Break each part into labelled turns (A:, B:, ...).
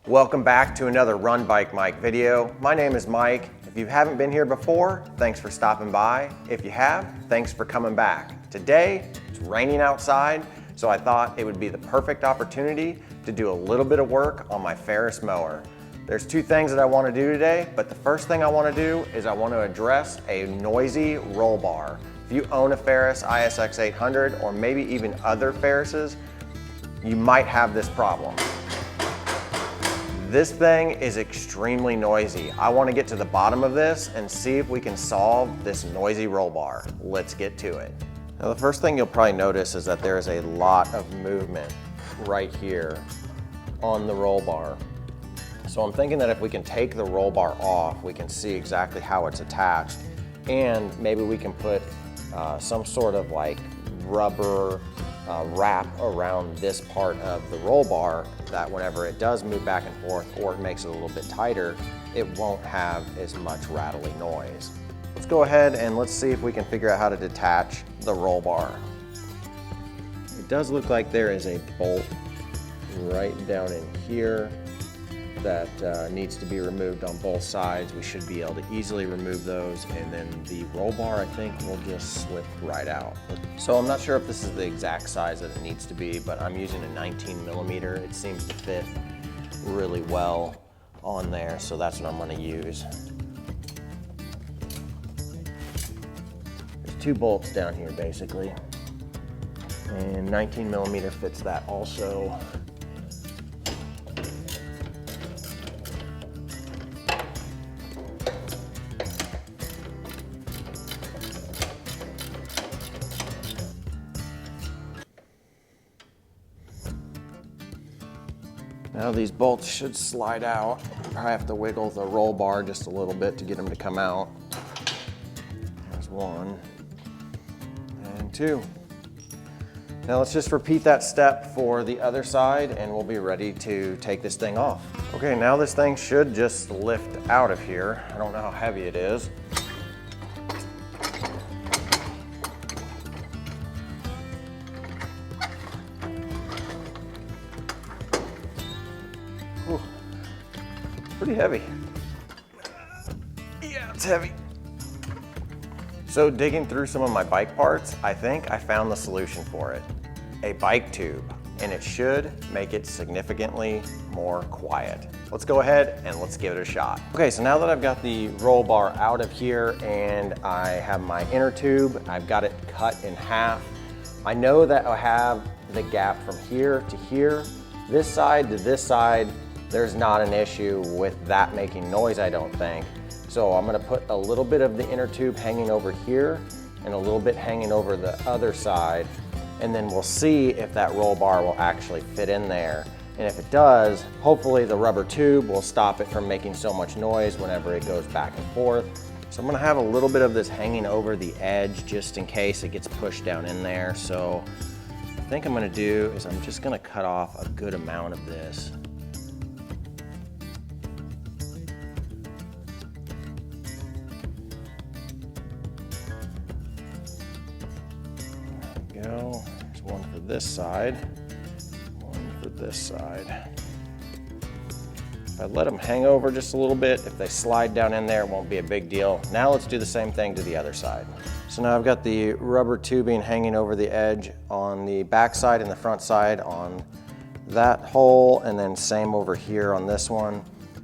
A: Welcome back to another Run Bike Mike video. My name is Mike. If you haven't been here before, thanks for stopping by. If you have, thanks for coming back. Today, it's raining outside, so I thought it would be the perfect opportunity to do a little bit of work on my Ferris mower. There's two things that I want to do today, but the first thing I want to do is I want to address a noisy roll bar. If you own a Ferris ISX800 or maybe even other Ferrises, you might have this problem. This thing is extremely noisy. I want to get to the bottom of this and see if we can solve this noisy roll bar. Let's get to it. Now, the first thing you'll probably notice is that there is a lot of movement right here on the roll bar. So I'm thinking that if we can take the roll bar off, we can see exactly how it's attached, and maybe we can put some sort of like rubber wrap around this part of the roll bar that whenever it does move back and forth or it makes it a little bit tighter, it won't have as much rattly noise. Let's go ahead and let's see if we can figure out how to detach the roll bar. It does look like there is a bolt right down in here that needs to be removed on both sides. We should be able to easily remove those, and then the roll bar, I think, will just slip right out. So I'm not sure if this is the exact size that it needs to be, but I'm using a 19mm. It seems to fit really well on there, so that's what I'm going to use. There's two bolts down here basically, and 19mm fits that also. Now these bolts should slide out. I have to wiggle the roll bar just a little bit to get them to come out. There's one and two. Now let's just repeat that step for the other side and we'll be ready to take this thing off. Okay, now this thing should just lift out of here. I don't know how heavy it is. Whew. Pretty heavy. Yeah, it's heavy. So digging through some of my bike parts, I think I found the solution for it. A bike tube, and it should make it significantly more quiet. Let's go ahead and let's give it a shot. Okay, so now that I've got the roll bar out of here and I have my inner tube, I've got it cut in half. I know that I have the gap from here to here. This side to this side, there's not an issue with that making noise, I don't think. So I'm gonna put a little bit of the inner tube hanging over here and a little bit hanging over the other side, and then we'll see if that roll bar will actually fit in there. And if it does, hopefully the rubber tube will stop it from making so much noise whenever it goes back and forth. So I'm gonna have a little bit of this hanging over the edge just in case it gets pushed down in there. So I think I'm gonna do is I'm just gonna cut off a good amount of this. Go. There's one for this side, one for this side. If I let them hang over just a little bit, if they slide down in there, it won't be a big deal. Now let's do the same thing to the other side. So now I've got the rubber tubing hanging over the edge on the back side and the front side on that hole, and then same over here on this one.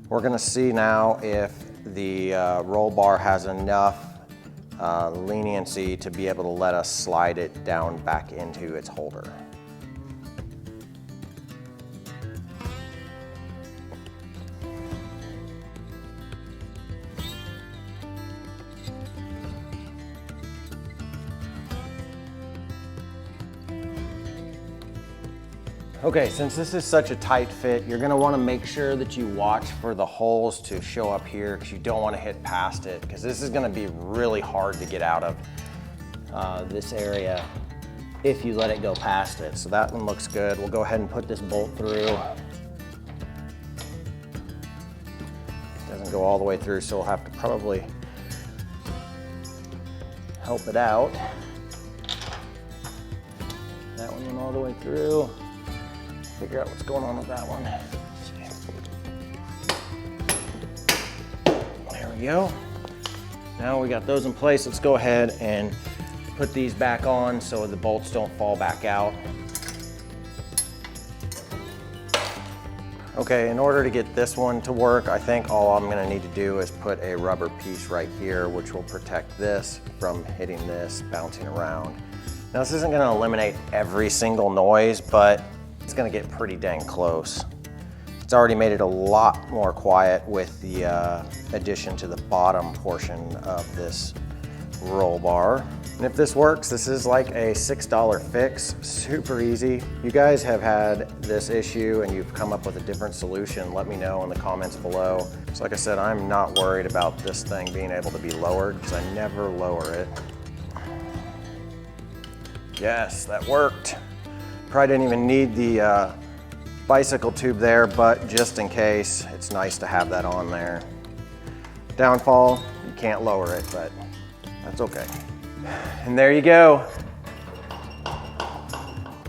A: We're gonna see now if the roll bar has enough leniency to be able to let us slide it down back into its holder. Okay, since this is such a tight fit, you're gonna wanna make sure that you watch for the holes to show up here because you don't wanna hit past it, because this is gonna be really hard to get out of this area if you let it go past it. So that one looks good. We'll go ahead and put this bolt through. It doesn't go all the way through, so we'll have to probably help it out. That one went all the way through. Figure out what's going on with that one. you go. Now we got those in place. Let's go ahead and put these back on so the bolts don't fall back out. Okay, in order to get this one to work, I think all I'm gonna need to do is put a rubber piece right here, which will protect this from hitting this, bouncing around. Now this isn't gonna eliminate every single noise, but it's gonna get pretty dang close. It's already made it a lot more quiet with the addition to the bottom portion of this roll bar. And if this works, this is like a $6 fix, super easy. You guys have had this issue and you've come up with a different solution, let me know in the comments below. So like I said, I'm not worried about this thing being able to be lowered because I never lower it. Yes, that worked. Probably didn't even need the bicycle tube there, but just in case, it's nice to have that on there. Downfall, you can't lower it, but that's okay. And there you go.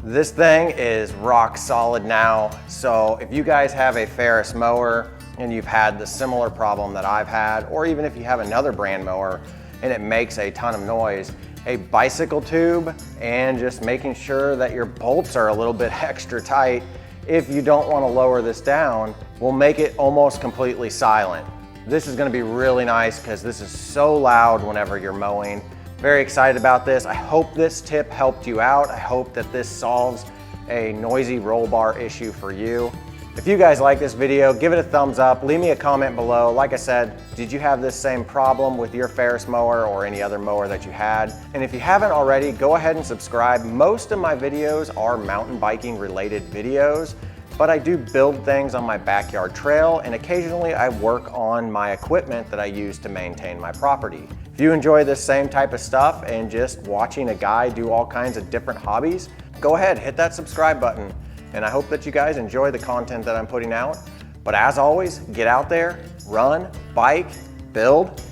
A: This thing is rock solid now. So if you guys have a Ferris mower and you've had the similar problem that I've had, or even if you have another brand mower and it makes a ton of noise, a bicycle tube and just making sure that your bolts are a little bit extra tight if you don't want to lower this down will make it almost completely silent. This is going to be really nice because this is so loud whenever you're mowing. Very excited about this. I hope this tip helped you out. I hope that this solves a noisy roll bar issue for you. If you guys like this video, give it a thumbs up, leave me a comment below. Like I said, did you have this same problem with your Ferris mower or any other mower that you had? And if you haven't already, go ahead and subscribe. Most of my videos are mountain biking related videos, but I do build things on my backyard trail and occasionally I work on my equipment that I use to maintain my property. If you enjoy this same type of stuff and just watching a guy do all kinds of different hobbies, go ahead, hit that subscribe button. And I hope that you guys enjoy the content that I'm putting out. But as always, get out there, run, bike, build,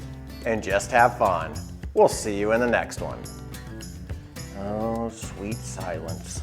A: and just have fun. We'll see you in the next one. Oh, sweet silence.